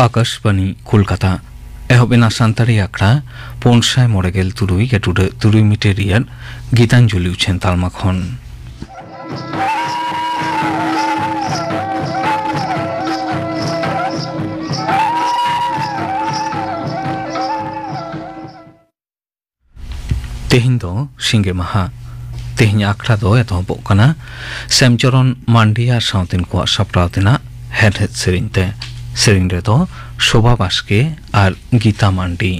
আকাশবাণী কলকাতা এহবেনা সান্তারি আখড়া পনসায় মরেগেল তুরুই গেটুডে তুরুই মিটে রিয়ার গীতাঞ্জলি উছেন তালমাখন তেহিন দ সিংগে মাহা তেহিন আখড়া দ এতহবক কানা শ্যামচরণ মান্ডি আর সাউতিন কোয়া সাপ্রাওতেনা হেড হেড সেরিংতে সেরিং রে দ শোভা বাসকে আর গীতা মান্ডি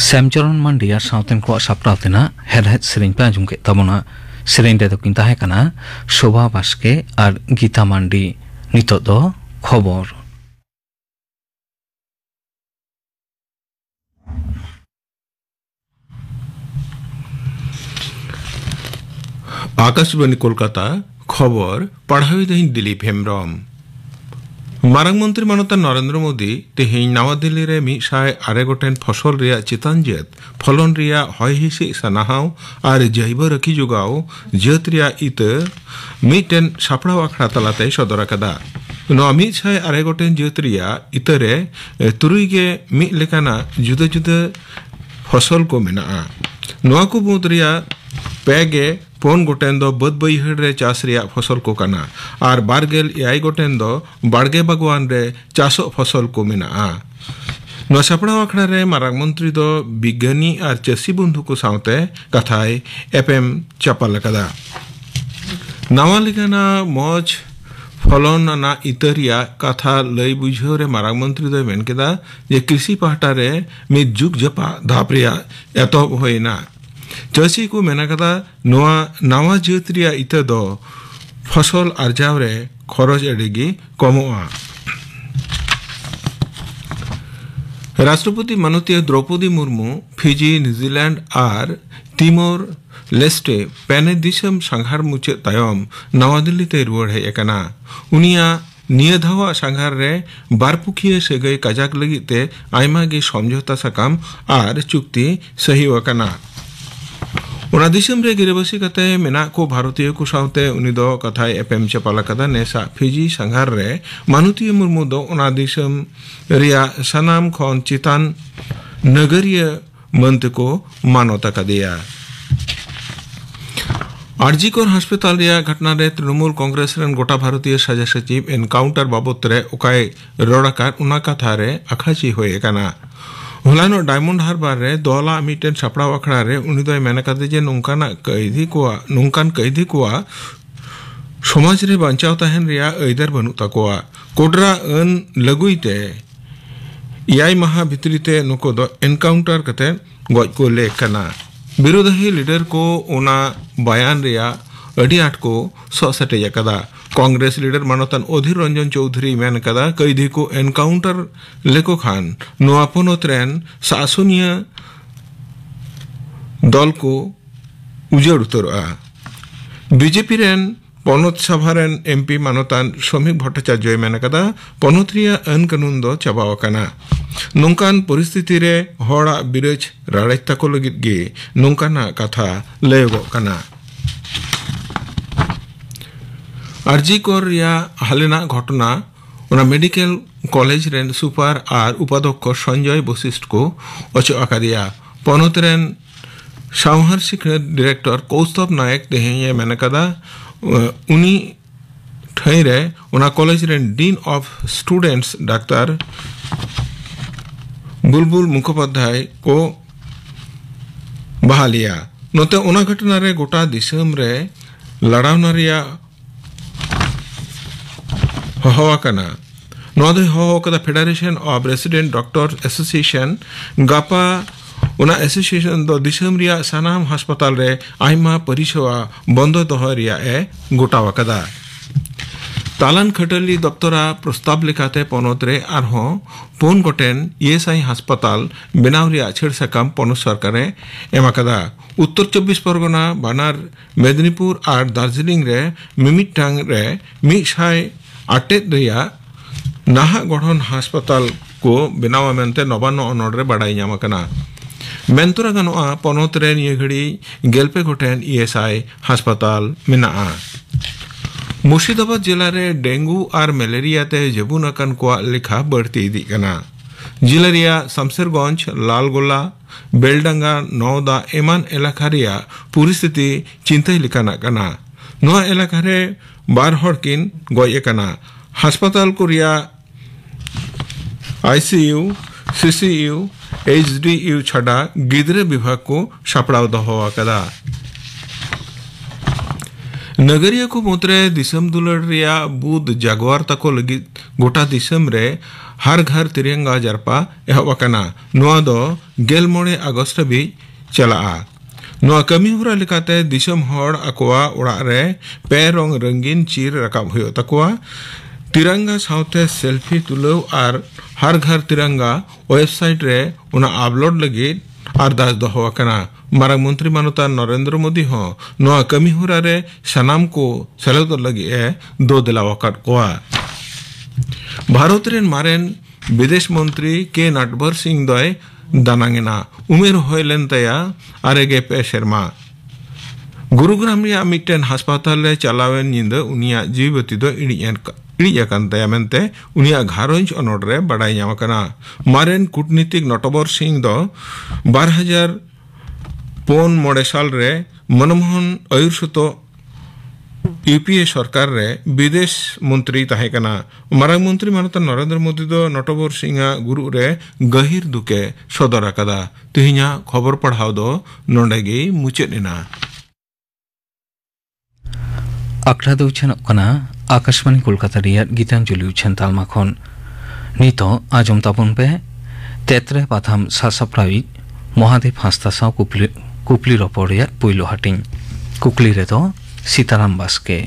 শ্যামচরণ মান্ডি আর সাউতেন কোয়া সাপ্রাওতেনা হেড হেড সেরিং পে আঁজুম কে তাবনা সেরিং রে দকিন তাহে কানা শোভা বাসকে আর গীতা মান্ডি নিত দ খবর आकाशवाणी कोलकाता खबर पढ़ाई दिलीप हेम्ब्रम मारंग मंत्री मानता नरेंद्र मोदी तेहें नवा दिल्ली रे मिसाय आरे गोटेन फसल रिया चितान जेत फलन रिया हय हिसि सानाहाव आर जैब रखी जुगाव जेत रिया इत मिटेन सापड़ाव आखड़ा तलाते सदर आकादा नवा मिसाय आरे गोटेन जेत रिया इतरे तुरुइगे मिट लेकाना जुदा जुदा फसल को मेनाआ नवा को मुद रिया पेगे पोन गोटेन दो बद बैहड़ रे चास रिया फसल को काना आर बारगेल एआई गोटेन दो बाड़गे बागवान रे चासो फसल को मेनाआ नवा सापड़ा आखड़ा रे मारांग मंत्री दो विज्ञानी आर चासी बंधु को सावते कथाय एपएम चापाल कदा नवा लेकाना मौज फलन ना इतरिया कथा लय बुझो रे मारांग मंत्री दो मेन केदा जे कृषि पाहटा रे मिद जुग जपा धाप रिया एतो होइना चासी को मेना कदा नवा नवा जेत रिया इत दो फसल आर्जाव रे खरच एडेगी कमोआ राष्ट्रपति माननीय द्रौपदी मुर्मू फिजी न्यूजीलैंड आर तिमोर लेस्टे पेने दिसम संघार मुचे तायम नवा दिल्ली ते रुवाड़ है एकना उनिया निया धावा संघार रे बारपुखिया सेगई काजाक लगिते आयमा गे समझौता साकाम आर चुक्ति सही वकना उना दिसम रे गिरेबसी कते मेना को भारतीय को सावते उनी दो कथाय एपएम चपाला कदा नेसा फिजी संघार रे मानुतीय मुर्मू दो उना दिसम रिया सनाम खन चितान नगरीय मंत को मानवता कदिया आरजीकोर अस्पताल रिया घटना रे तृणमूल कांग्रेस रेन गोटा भारतीय साजा सचिव एनकाउंटर बाबत रे उकाय रोड़ाकार उना कथा रे अखाची होए काना हलानो डायमंड हार्बर रे दोला मिटेन सापड़ा आखड़ा रे उनी दो मेना कदे जे नुंकान कैदी कोआ समाज रे बांचाव तहन रिया ऐदर बनु तकोआ कोडरा अन लगुइते एआई माह भितरीते नुको दो एनकाउंटर कते गज को लेक कना विरोधी लीडर को ओना बयान रिया अड़ी आठ को सटे कदा कांग्रेस लीडर मानतान अधीर रंजन चौधरी मेन कदा कैदी को एनकाउंटर लेको खान नोआ पोनोत रेन शासनीय दल को उजड़ उतरआ बीजेपी रेन पनत सभा रेन एमपी मानतान श्रमिक भट्टाचार्य मेन कदा पनत रिया अन कानून दो चाबावकना नोंकान परिस्थिति रे हड़ा बिरज राड़ेता को लगित गे नोंकाना कथा लयगो कना आरजीकोर रिया हालेना घटना उना मेडिकल कॉलेज रेन सुपार आर उपाध्यक्ष संजय बशिष्ठ को अचो आकादिया पनत रेन सावहार शिक्षा डायरेक्टर कौस्तभ नायक तेहे मेन कदा उनी ठई रे उना कॉलेज रेन dean of students doctor Bulbul Mukhopadhyay को बहालिया नोते उना घटना रे गोटा दिसम रे लड़ावना रिया हवाकना नोदे हवाकदा federation of resident doctor association गापा उना एसोसिएशन दो दिसम रिया सानाम अस्पताल रे आयमा परिसेवा बंद दोह रिया ए गोटावकदा तालान खटली दप्तरा प्रस्ताव लेखाते पनत रे आरहों पोन गोटेन ईएसआई अस्पताल बेनाव रिया छेड़ साकाम पनत सरकारे एमाकदा उत्तर 24 परगना बानार मेदिनीपुर और दार्जिलिंग रे मिमिटांग रे मिसाय आटेद रिया नाहा गठन अस्पताल को बेनावा मेनते नबानो अनोड रे बाडाई नामकना मेनतुरा गनोआ पनत रे निये घड़ी गेलपे गोटेन ईएसआई अस्पताल मेनाआ मुर्शिदाबाद जिला रे डेंगू और मलेरिया ते जबुन अकन को लेखा बढ़ती इदी कना जिला रिया शमशेरगंज लालगोला बेलडंगा नौदा एमान एलाका रिया परिस्थिति चिंता लेकाना कना नोआ एलाका रे बार हड़किन गय कना अस्पताल को रिया आईसीयू सीसीयू एचडीयू छड़ा गिदरे विभाग को सापड़ाव दहोआ कदा नगरिया को मुद्रे दिसम दुलड़ रिया बुध जागवार तको लगी गोटा दिसम रे हर घर तिरंगा जरपा एहवकना नोआ दो गेलमोड़े अगस्त भी चला नोआ कमी हुरा लेकाते दिसम हड़ अकोआ उड़ा रे पे रंग रंगीन चीर रकाब हुयो तकोआ तिरंगा साउथे सेल्फी तुलो और हर घर तिरंगा वेबसाइट रे उना अपलोड लगी अरदास दहोकना मारा मंत्री मानता नरेंद्र मोदी हो नोआ कमी हुरा रे सनाम को सेलेद लगी दो दिलावकट कोआ भारत रेन मारेन विदेश मंत्री के नटवर सिंह दय दानांगेना उमेर होइलेन तया आरेगे पे शर्मा गुरुग्राम रिया मिटन हास्पाताल रे चलावेन निंद उनिया जीवति दो इड़ियाकान तया मेनते उनिया घारोंज अनोड रे बड़ाई ᱧᱟᱢ मारेन कूटनीतिक नटवर सिंह दो 2004 साल रे मनमोहन आयुर्सुतो यूपीए सरकार रे विदेश मंत्री ताहेकना मारांग मंत्री मानता नरेंद्र मोदी दो नटवर सिंह गुरु रे गहिर दुके सदर आकादा तिहिना खबर पढ़ाव दो नोंडेगे मुचेदना आखड़ा दो उछन कना आकाशवाणी कोलकाता रिया गीतांजलि उछन तालमा खन नितो आजम ताबन पे तेत्रे पाथाम सासाप्रावी महादेव हांसदा साव कुपली रपड़ रिया पुइलो हाटिंग कुकली रे दो सीताराम बास्के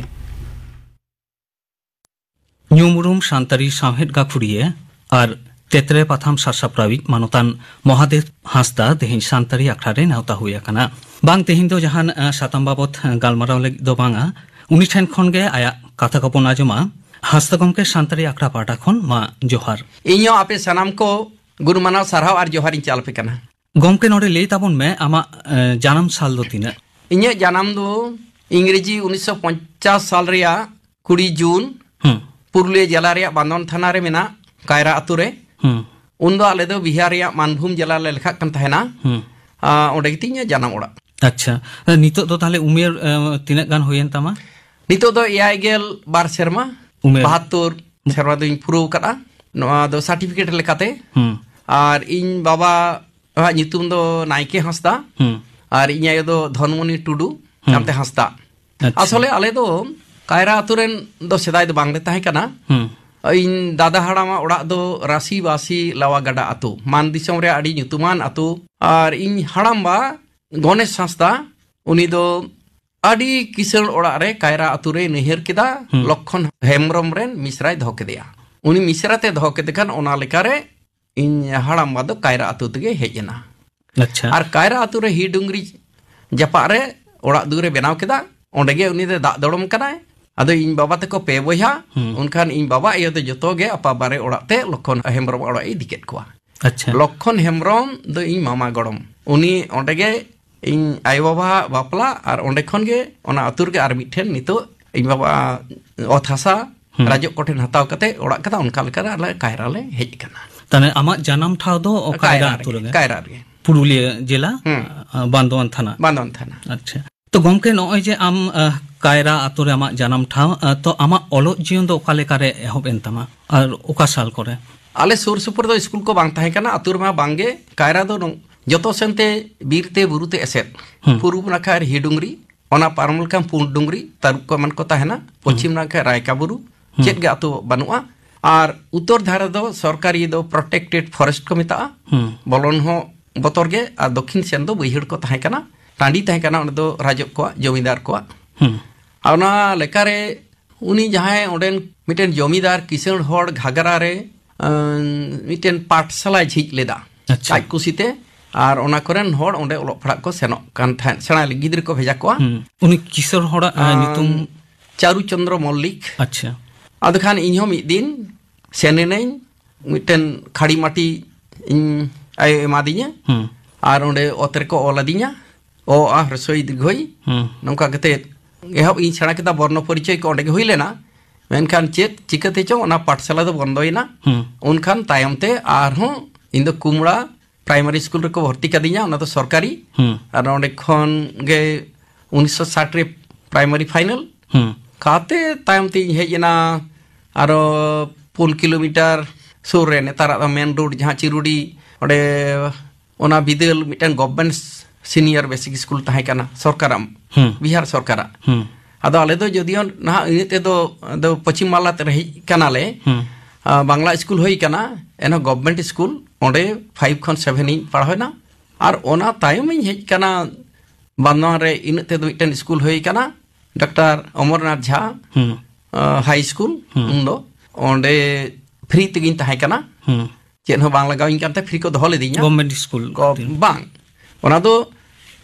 ᱧᱩᱢᱩᱨᱩᱢ ᱥᱟᱱᱛᱟᱲᱤ ᱥᱟᱶᱦᱮᱫ ᱜᱟᱹᱠᱷᱩᱲᱤᱭᱟᱹ ᱟᱨ ᱛᱮᱛᱨᱮ ᱯᱟᱛᱷᱟᱢ ᱥᱟᱥᱟᱯᱲᱟᱣᱤᱡ ᱢᱟᱱᱚᱛᱟᱱ ᱢᱚᱦᱟᱫᱮᱵ ᱦᱟᱸᱥᱫᱟ ᱛᱮᱦᱮᱧ ᱥᱟᱱᱛᱟᱲᱤ ᱟᱠᱷᱲᱟ ᱨᱮ ᱱᱮᱣᱛᱟ ᱦᱩᱭ ᱟᱠᱟᱱᱟ ᱵᱟᱝ ᱛᱮᱦᱮᱧ ᱫᱚ ᱡᱟᱦᱟᱱ ᱥᱟᱛᱟᱢ ᱵᱟᱵᱚᱫ ᱜᱟᱞᱢᱟᱨᱟᱣ ᱞᱟᱹᱜᱤᱫ ᱫᱚ ᱵᱟᱝᱟ ᱩᱱᱤ ᱴᱷᱮᱱ ᱠᱷᱚᱱ ᱜᱮ ᱟᱭᱟᱜ ᱠᱟᱛᱷᱟ ᱠᱚᱵᱚᱱ ᱟᱸᱡᱚᱢᱟ ᱦᱟᱸᱥᱫᱟ ᱜᱚᱢᱠᱮ ᱥᱟᱱᱛᱟᱲᱤ ᱟᱠᱷᱲᱟ ᱯᱟᱦᱴᱟ ᱠᱷᱚᱱ ᱢᱟ ᱡᱚᱦᱟᱨ ᱤᱧ ᱦᱚᱸ ᱟᱯᱮ ᱥᱟᱱᱟᱢ ᱠᱚ ᱜᱩᱨᱩ ᱢᱟᱱᱟᱣ ᱥᱟᱨᱦᱟᱣ ᱟᱨ ᱡᱚᱦᱟᱨ ᱤᱧ ᱪᱟᱞ ᱟᱯᱮ ᱠᱟᱱᱟ ᱜᱚᱢᱠᱮ ᱱᱚᱰᱮ ᱞᱟᱹᱭ ᱛᱟᱵᱚᱱ ᱢᱮ ᱟᱢᱟᱜ ᱡᱟᱱᱟᱢ ᱥᱟᱞ ᱫᱚ ᱛᱤᱱᱟᱹᱜ ᱤᱧᱟᱹᱜ ᱡᱟᱱᱟᱢ ᱫᱚ इंग्रेजी 1950 साल रिया 20 जून पुरुलिया जिला रिया बांदन थाना रे मेना कायरा अतु रे उन दो आले दो बिहार रिया मानभूम जिला ले लेखा कन तहना ओंडे गितिnya जानम ओड़ा अच्छा नितो दो ताले उमेर तिनक गान होयन तमा नितो दो 82 सेरमा 72 सेरमा दो पुरो कदा नोआ दो सर्टिफिकेट लेकाते और इन बाबा नितुम दो नाइके हंसदा और इnya दो धनमणि टुडू नामते हंसदा असले आले दो कायरा अतुरेन दो सेदाय दो बांगले ताहे कना इन दादा हाड़ामा ओड़ा दो राशि बासी लावा गडा अतु मान दिसम रे आड़ी ᱧᱩᱛᱩᱢᱟᱱ अतु और इन हाड़ामबा गणेश हंसदा उनी दो आड़ी किसण ओड़ा रे कायरा अतु रे नहर केदा लक्षण हेमरम रेन मिश्राय दो केदिया उनी मिश्राते दो केदे खान ओना लेकारे इन हाड़ामबा दो कायरा अतु तेगे हेजना अच्छा और कायरा अतु रे ही डुंगरी जपा रे ओड़ा दुरे बनाव केदा ओंडेगे उनी दे दा दड़म कनाय अदो इन बाबा तको पे बया उनखान इन बाबा इयो दो जतो गे अपा बारे ओड़ाते लक्षण हेमरम ओड़ा ई दिकेत कोआ अच्छा लक्षण हेमरम दो इन मामा गड़म उनी ओंडेगे इन आय बाबा बापला और ओंडे खन गे ओना अतुर गे आर मिठेन नितो इन बाबा अथासा राजो कोठेन हताव कते ओड़ा कदा उनका लेकर आले कायरा ले हेज कना तने आमा जन्म ठाव दो कायरा अतुर गे कायरा गे पुरुलिया जिला बांदोवान थाना अच्छा तो गमके नय जे आम कायरा आतुरे आमा जन्म ठाव तो आमा ओलो जीवन दो ओकाले कारे एहब एन तमा और ओका साल करे आले सुर सुपर दो स्कूल को बांग ताहे कना आतुर मा बांगे कायरा दो जतो सेनते बीरते बुरुते एसेट पूर्व नाखा हिडुंगरी ओना पारमल का पुंड डुंगरी तारुक को मन को ताहेना पश्चिम नाखा रायका बुरु चेत गे आतु बनुआ और उत्तर धारा दो सरकारी दो प्रोटेक्टेड फॉरेस्ट को मिता बोलन हो बतर गे और दक्षिण सेन दो बहिड़ को ताहे कना टांडी ताहे कना उन दो राजक को जमींदार को आउना लेकारे उनी जहां ओडेन मिटेन जमींदार किसण होड़ घागरा रे मिटेन पाठशाला झिज लेदा अच्छा कुसीते और ओना करेन होड़ ओंडे ओलो फड़ा को सेनो कान थान सेना गिद्र को भेजा को उनी किसण होड़ा नितुम चारु चंद्र मल्लिक अच्छा आद खान इन्हो मि दिन सेनेनै मिटेन खाड़ी माटी आय एमादिnya और ओंडे ओतरे को ओलादिnya ओ आ रसोई दिगोई नौका कते एहब इन छड़ा केदा वर्ण परिचय को ओंडे हुई लेना मेनखान चेत चिकते चो ओना पाठशाला दो बंदोइना उनखान तायमते आरहों इन दो कुमड़ा प्राइमरी स्कूल रे को भर्ती कदिnya ओना तो सरकारी और ओंडे खन गे 1960 रे प्राइमरी फाइनल खाते तायमते हेजना आरो 4 किलोमीटर सुर रे नेतारा मेन रोड जहां चिरुडी ओंडे ओना बिदल मिटन गवर्नमेंट सीनियर बेसिक स्कूल ताहे कना सरकारम बिहार सरकारा आदो आले दो जदियो ना इते दो पश्चिम माला ते रही कनाले बांग्ला स्कूल होई कना एनो गवर्नमेंट स्कूल ओंडे 5 खन 7 इन पढ़ायना और ओना तायम इन हेज कना बांदवा रे इनते दो मिटन स्कूल होई कना doctor Amarnath Jha high school उंदो ओंडे फ्री तगिन ताहे कना चेन हो बांग लगाव इन कांते फ्री को दहो लेदिnya गवर्नमेंट स्कूल बांग ओना दो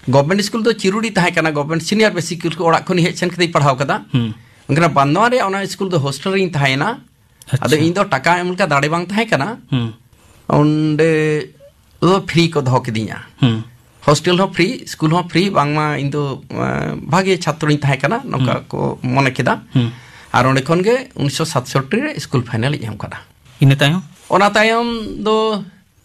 गवर्नमेंट स्कूल तो चिरुडी ताहे कना गवर्नमेंट सीनियर बेसिक स्कूल को ओड़ा खनि हेज सेन कते पढ़ाव कदा उनकरा बांदवा रे ओना स्कूल दो हॉस्टल रे ताहेना ᱟᱫᱚ ᱤᱧ ᱫᱚ ᱴᱟᱠᱟ ᱮᱢ ᱞᱮᱠᱟ ᱫᱟᱲᱮ ᱵᱟᱝ ᱛᱟᱦᱮᱸ ᱠᱟᱱᱟ ᱚᱸᱰᱮ ᱯᱷᱨᱤ ᱠᱚ ᱫᱚᱦᱚ ᱠᱤᱫᱤᱧᱟ hostel ho free school ho free bangma indo bhage chhatro ni tahe kana nongka ko mone keda ar onde khon ge 1967 re school final em kada ina tayom ona tayom do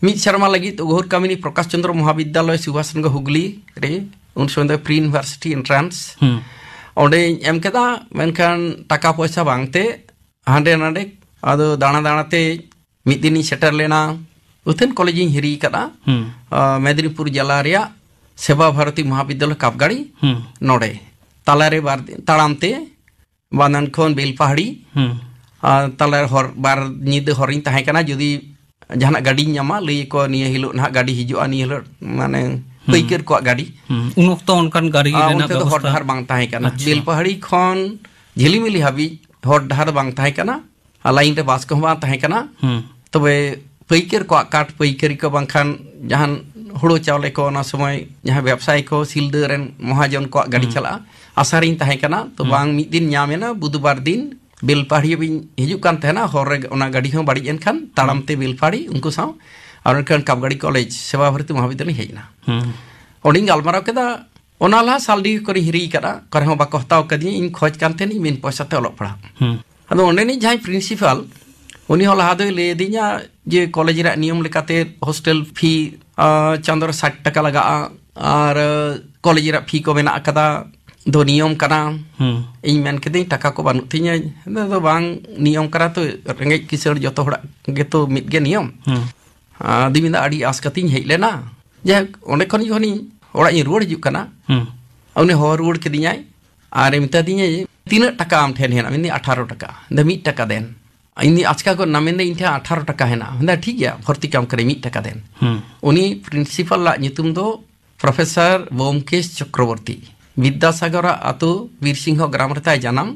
mid sharma lagi to ghor kamini prakash chandra mohabidyalay subhasanga hugli re un sonda pre university entrance onde em keda menkan taka poisa bangte hande nade ado dana dana te mid dini setter lena उतन college हिरी कदा मेदिनीपुर जिला रे सेवा भारती महाविद्यालय कापगाड़ी नोडे तालारे बार ताड़ामते बानन खन बेलपहाड़ी तालारे हर बार निद हरिन ताहे कना जदी जहाना गाड़ी ᱧᱟᱢᱟ लई को निये हिलो ना गाड़ी हिजुआ निये हिलो माने पैकर को गाड़ी उन वक्त उनकान गाड़ी रेना व्यवस्था हर धार बांग ताहे कना बेलपहाड़ी खन झिलिमिली हाबी हर धार बांग ताहे कना लाइन रे बास को बांग ताहे कना तबे पैकर को काट पैकरी को बांखान जहान हुड़ो चावले को ना समय जहां व्यवसाय को सिलदे रेन महाजन को गाड़ी चला आसारिन ताहे कना तो बांग मिद दिन ᱧᱟᱢᱮᱱᱟ बुधवार दिन बेलपहाड़ी बिन हिजु कान तहना हर रे ओना गाड़ी हो बाड़ी एनखान ताड़ामते बेलपहाड़ी उनको साव और एनखान कापगाड़ी कॉलेज सेवा भारती महाविद्यालय हेजना ओडिंग गालमाराव केदा ओना ला सालडी करी हिरी करा करे हो बाको हताव कदी इन खोज कानते नि मिन पैसा ते ओलक पड़ा अदो ओंडे नि जाय प्रिंसिपल उनी हो लहा दो ले दिया जे कॉलेज रा नियम लेकाते हॉस्टल फी चांदर 60 टका लगा और कॉलेज रा फी को मेना कदा दो नियम करा इन मेन केदे टका को बानु थिnya दो बांग नियम करा तो रेंगे किसर जतो हड़ा गे तो मिद गे नियम दिमिना आडी आस कतिन हेइ लेना जे ओंडे खनि खनि ओड़ा इ रुवाड़ हिजु कना उनी हो रुवाड़ केदियाय आर मिता दिया तीना टका आम ठेन हेना मिनी 18 टका द 1 टका देन इन आजका को नामेंदे इनठा 18 टका है ना हंदा ठीक गया भर्ती काम करे 1 टका देन उनी प्रिंसिपल ला नितुम दो प्रोफेसर बोमकेश चक्रवर्ती विद्यासागर आतो वीरसिंह ग्राम रे ताय जानम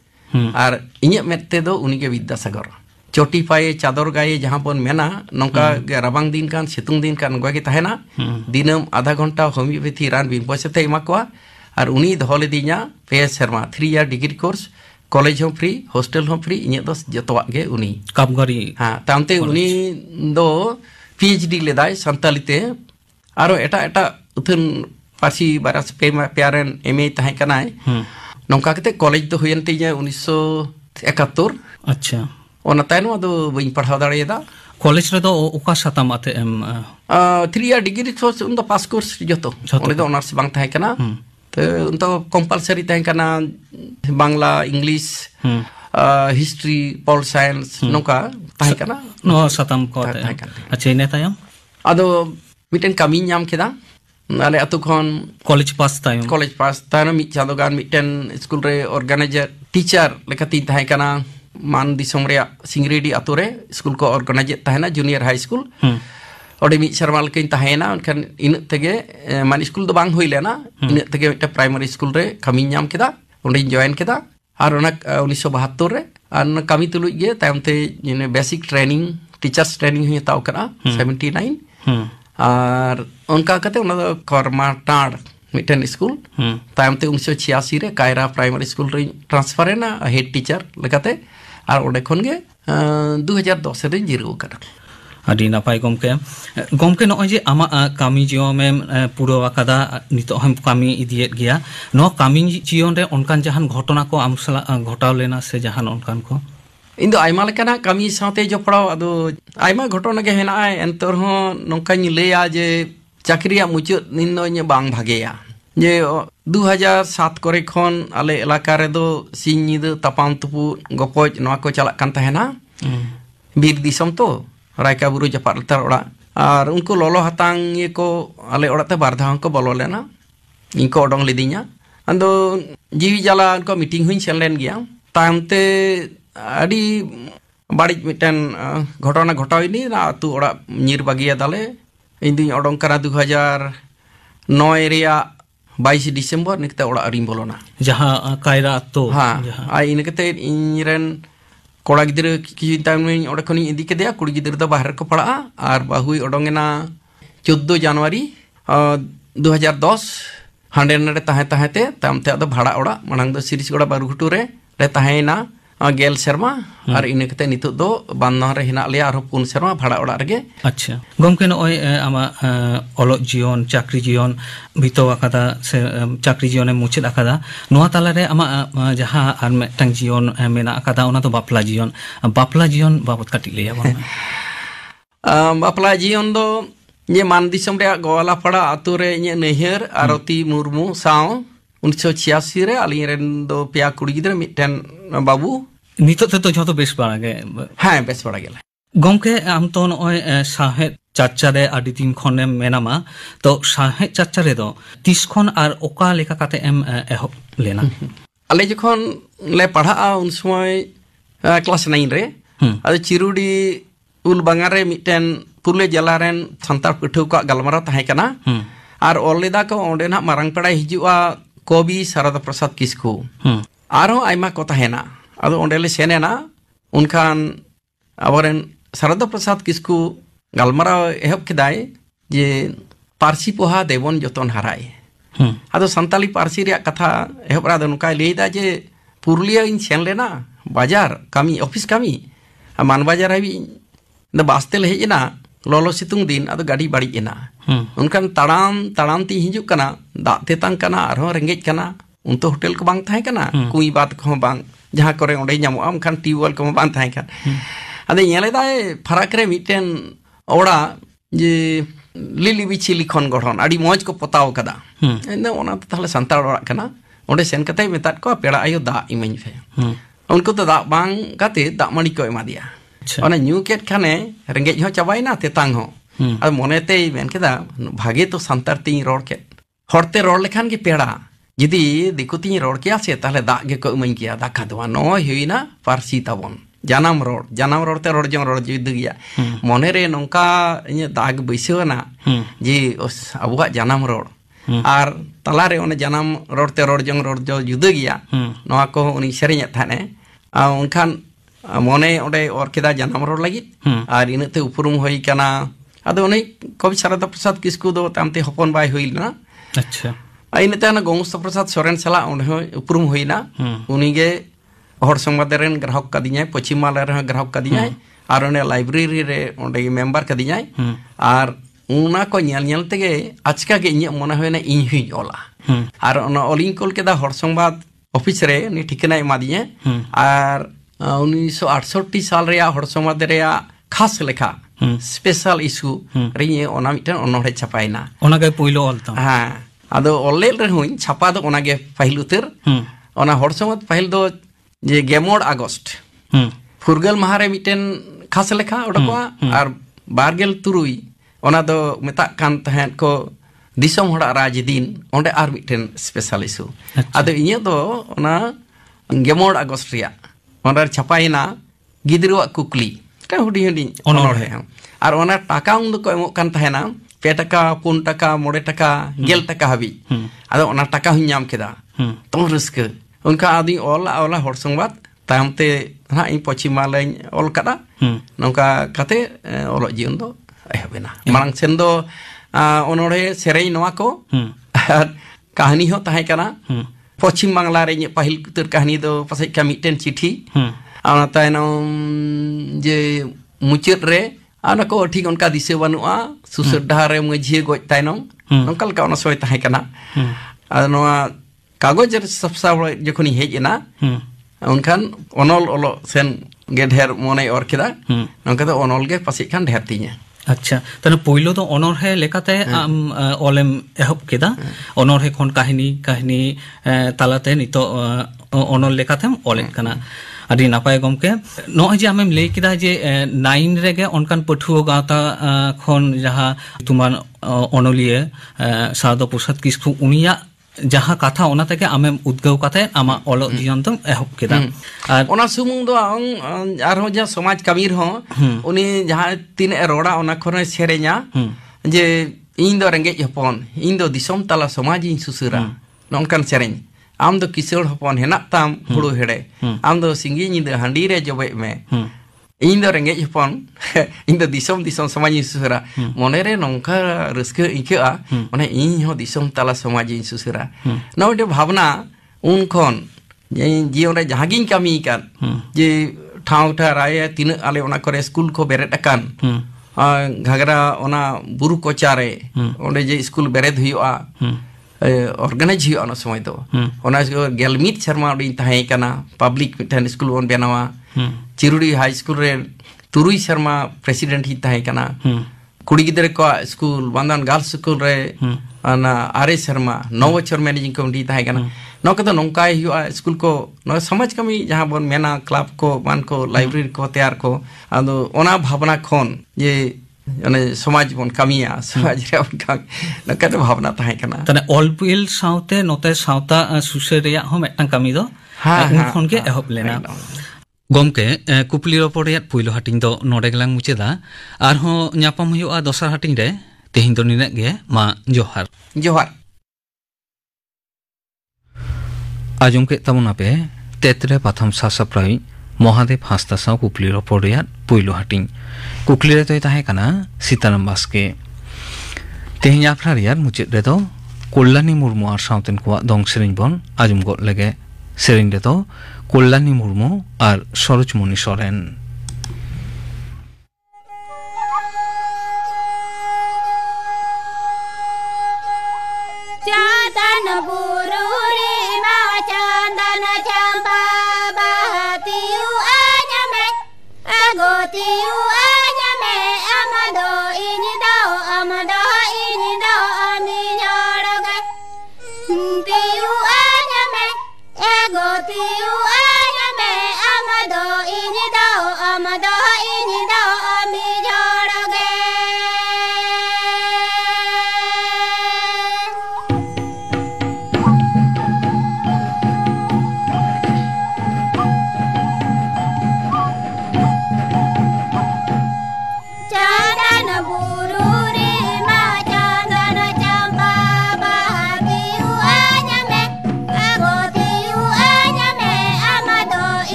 और इnye मेते दो उनी के विद्यासागर चोटी पाए चादर गाये जहां बन मेना नोका राबांग दिन कान सितुंग दिन कान गोगे ताहेना दिनम आधा घंटा होमियोपैथी रान बिन पैसाते एमा कोआ और उनी दहले दिnya पे Sharma 3 year degree course college हो फ्री हॉस्टल हो फ्री इन दो जतवा गे उनी कापगाड़ी हां तामते उनी दो पीएचडी लेदाय संतालीते आरो एटा एटा उथन पासी बारस पे प्यारन एमए ताहे कनाय नोंका कते कॉलेज दो हुयन तिया 1971 अच्छा ओना तायनो दो बइन पढ़ाव दाड़ेदा कॉलेज रे दो ओका साताम आते एम 3 ईयर डिग्री कोर्स उन दो पास कोर्स जतो ओने दो ऑनर्स बांग ताहे कना तो उनको कंपलसरी ताहे कना Bangla English history pol science नोका ताहे कना नो साताम को अच्छा इने तायम अदो मिटेन कामी ᱧᱟᱢ केदा आले अतु खन कॉलेज पास तायम मि चादो गान मिटेन स्कूल रे ऑर्गेनाइजर टीचर लेकाती ताहे कना मान दिसम रे सिंगरेडी अतु रे स्कूल को ऑर्गेनाइजर ताहेना जूनियर हाई स्कूल ओडे मि शर्मा लकिन ताहेना उनखान इन तेगे मान स्कूल दो बांग होइलेना इन तेगे मिटे प्राइमरी स्कूल रे कामी ᱧᱟᱢ केदा ओंडे जॉइन केदा और ओना 1972 रे और कामी तुलुज गे तायमते ने बेसिक ट्रेनिंग टीचर्स ट्रेनिंग हुई ताव करा 79 और उनका कते ओना कर्माटाड़ मिटेन स्कूल तायमते 1986 रे कायरा प्राइमरी स्कूल रे ट्रांसफर है ना हेड टीचर लेकाते और ओडे खन गे 2010 रे जिरो करा आदि नापाय गमके गमके नय जे आमा कामी जियम पुरो आकादा नितो हम कामी इदियत गया नो कामी जियन रे ओनकान जहान घटना को आम सला घटाव लेना से जहान ओनकान को इन दो आइमा लेकाना कामी साथे जपड़ाव अदो आइमा घटना के हेना एंतर हो नोकानी लेया जे चाकरिया मुचाद दिन नो बांग भागेया जे 2007 करे खन आले इलाका रे दो सिन निद तापाम तुपु गपज नवा को चला कान ताहेना बीर दिसम तो रायका बुरु जपार लतार ओड़ा और उनको लोलो हतांग ये को आले ओड़ाते बारधां को बोलो लेना इनको ओडोंग लिदिया अंदो जीवी जाला उनको मीटिंग हुई सेलेन गया तामते आडी बाड़ी मिटन घटना घटावनी ना तू ओड़ा नीर बागिया दाले इंदी ओडोंग करा 2009 रिया 22 डिसेंबर निकते ओड़ा अरिम बोलोना जहां कायरा तो हां आई इनकते इनरन कोड़ा गिद्र की टाइम में ओडे खनि इदी केदिया कुड़ी गिद्र दो बाहर को पड़ा और बाहुई ओडोंगेना 14 जनवरी 2010 हांडे नडे ताहे ताहेते तामते अदो भाड़ा ओड़ा मांग दो सिरिस गोड़ा बारुघुटू रे ताहेना गेल शर्मा और इन कते नितो दो बांधना रे हिना लिया और पुन शर्मा भाड़ा ओड़ा रगे अच्छा गमके नय आमा ओलग जीवन चाकरी जीवन बितो आकादा से चाकरी जीवन मुचाद आकादा नोआ ताला रे आमा जहां आर मेटांग जीवन मेना आकादा ओना तो बापला जीवन बाबत काटी लेया बन बापला जीवन दो ये मान दिसम रे गोवाला पड़ा आतु रे ये नहर आरती मुर्मू साव 1986 रे अली रेन दो पिया कुड़ी गिदरे मिटन बाबू नितो ते तो जतो बेस बाड़ा गे हां बेस बाड़ा गेला गमके आम तो नय साहेब चर्चा रे आदि दिन खने मेनामा तो साहेब चर्चा रे दो 30 खन आर ओका लेका काते एम एहब लेना अले जखन ले पढ़ा उन समय क्लास 9 रे अद चिरुडी उल बंगारे मिटन पुरले जलारेन संतार पिठु का गलमारा ताहे कना आर ओलेदा को ओंडे ना मारंग पड़ा हिजुआ कवि शारदा प्रसाद किस्कू आरो आइमा को ताहेना अदो ओंडेले सेनेना उनखान अबरेन शारदा प्रसाद किस्कू गलमारा एहब किदाय जे पारसी पोहा देवन जतन हाराय अदो संताली पारसी रे कथा एहब रा नुका लेदा जे पुरलिया इन सेन लेना बाजार कमी ऑफिस कमी मान बाजार हाबी द बास्तेल हेजना लोलो सितुंग दिन अदो गाड़ी बाड़ी एना उनकान ताड़ाम ती हिजुक कना दा तेतांग कना आरो रेंगेज कना उन तो होटल को बांग थाहे कना कुई बात को बांग जहां करे ओंडे ᱧᱟᱢᱚᱜᱼᱟ खान टिवल को बांग थाहे कन अदे ñᱮᱞᱮ दाय फराक रे मिटेन ओड़ा जे लिली बिछि लिखन गठन आडी मौज को पताव कदा एना ओना तो ताले संताड़ ओड़ा कना ओंडे सेन कते मेतात को पेड़ा आयो दा इमኝ फे उनको तो दा बांग काते दा मणि को एमा दिया ओना न्यू केट खाने रेंगेज हो चबायना तेतांग हो अब मोनेते मेन केदा भागे तो संतार ती रोड के हरते रोड लेखान के पेड़ा यदि दिकुती रोड के आसे ताले दा गे को इमኝ किया दाखा दवा नो हुईना पारसी ताबन जानम रोड ते रोड जंग रोड जुद गया मोने रे नोंका इने दाग बैसोना जी अबुआ जानम रोड आर तलारे ओने जानम रोड ते रोड जंग रोड जो जुद गया नोआ को उनी सेरेñ थाने उनखान मोने ओडे और केदा जानम रोड लगी आर इनते उपरुम होई कना अदो उनी कवि शारदा प्रसाद किस्कू दो तामते हपन बाय होइलना अच्छा इनते ना गोंगस्थ प्रसाद सोरेन सला ओंडे उपरुम होइना उनीगे हर संवाद रेन ग्राहक कदियाय पश्चिम माला रे ग्राहक कदियाय आर ओने लाइब्रेरी रे ओंडे मेंबर कदियाय आर उना को ñel तेगे आचका गे इᱧ मने होयना इñ हुई ओला आर ओना ओलिंग कोल केदा हर संवाद ऑफिस रे नि ठिकाना एमादिया आर 1968 साल रे हर संवाद रे खास लेखा स्पेशल इशू रे ओना मिटन ओनोडे छापायना ओना गे पहिलो ओलता हां आदो ओलेल रे हुई छापा दो ओना गे पहिल उतर ओना हर संवाद पहिल दो जे 11 अगस्त फुरगल महारे मिटन खास लेखा ओडकोआ आर 12 तुरुई ओना दो मेता कान तहन को दिसम होड़ा राज दिन ओंडे आर मिटन स्पेशल इशू आदो इᱧ दो ओना 11 अगस्त रिया ओना छापायना गिदरुआ कुकली ता हुडी हुडी ओनोड़े आर ओना टाका उन को एमो कान तहना 2 टाका 4 टाका 9 टाका 10 टाका हाबी आदो ओना टाका हुं नाम केदा तो रस्क उनका आदि ओला हर संवाद तामते ना इन पश्चिम मालाय ओल कदा नोंका कते ओल जीवन दो एहबेना मांग सेन दो ओनोड़े सेरेñ नोआ को कहानी हो ताहे कना पश्चिम बांग्ला रे पहिल कुतर कहानी दो पसे का मिटन चिठी आना तायनम जे मुचाद रे आना को ठीक उनका दिसे बनुआ सुसर डहार रे मझिए गoj तायनम नोंकल का ओना सोय ताहे कना आ नोआ कागज सबसा जखनी हेजना उनखान ओनल ओलो सेन गे ढेर मोने और केदा नोंका तो ओनल गे पासे खान ढेर तिया अच्छा तने पहिलो तो ओनर है लेकाते आम ओलेम एहब केदा ओनर है कोन काहिनी तालाते नितो ओनर लेकातेम ओलेन कना आदि नापाय गमके नय जे आमेम लई केदा जे 9 रेगे ओनकान पठुओ गाता खन जहां तुमान ओनलिए शारदा प्रसाद किस्कू उनिया जहां कथा ओना तके आमेम उद्गव कते आमा ओलो जीवन तुम एहब केदा आर ओना सुमुंग दो आरो जे समाज कबीर हो उनी जहां तीन रोड़ा ओना खने सेरेña जे इन दो रेंगेज हपन इन दो दिसम ताला समाज इन सुसुरा नोंकान सेरेñ आम दो किशोर हपन हेना ताम हुड़ु हेड़े आम दो सिंगी निद हांडी रे जबे में इन दो रेंगेज हपन इन दो दिसम समाज इन सुसुरा मोने रे नोंका रस्के इकेआ माने इन हो दिसम ताला समाज इन सुसुरा नोडे भावना उन खन जीवन रे जहागिन कमी कान जे ठाव ठा राय तीन आले ओना करे स्कूल को बेरेट अकान घागरा ओना बुरु कोचारे ओंडे जे स्कूल बेरेद हुआ ऑर्गेनाइज हुआ ओना समय दो ओना गेलमित शर्मा ओडी ताहे काना पब्लिक मिठन स्कूल ओन बेनावा चिरुडी हाई स्कूल रे तुरुई शर्मा प्रेसिडेंट ही ताहे काना कुड़ी गिदरे को स्कूल बांदान गर्ल्स स्कूल रे ना आरे शर्मा 9 बछर मैनेजिंग कमिटी ताहे काना नौका तो नौकाय हुआ स्कूल को न समझ कमी जहाँ बन मेना क्लब को मान को लाइब्रेरी को तैयार को आदो ओना भावना खोन ये यानी समाज बन कमिया समाज रे उनका नौका तो भावना ताहे काना तने ऑलबिल साउते नोते साउता सुसेरिया हो मेटन कमी दो उनखोन के एहब लेना गमके कुपली रपोड़िया पुइलो हाटिंग दो नोडे गलांग मुचेदा आरहो न्यापाम हुआ दोसर हाटिंग रे तेहिं दो निने गे मा जोहार जोहार आजम के तमुना पे तेतरे प्रथम सासप्राई महादेव हास्ता साव कुपली रपोड़िया पुइलो हाटिंग कुकली रे तो ताहे काना सीताराम बास्के तेहिं आखरा रियार मुचेद रे दो कल्याणी मुर्मू आर साउतेन को दंग सेरिंग बन आजम गो लगे सेरिंग रे दो कल्याणी मुर्मू और सरोजमणि सोरेन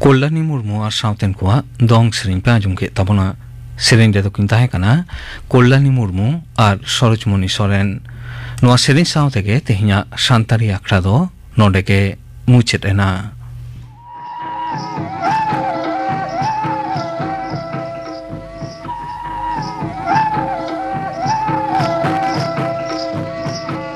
कल्याणी मुर्मू और साउतेन को दंग सेरिंग पे आजम के तबना सेरिंग दे तो किन ताहे कना कल्याणी मुर्मू और सरोजमणि सोरेन नोआ सेरिंग साउते के तेहिया शांतारी आखड़ा दो नोडे के मुचेत एना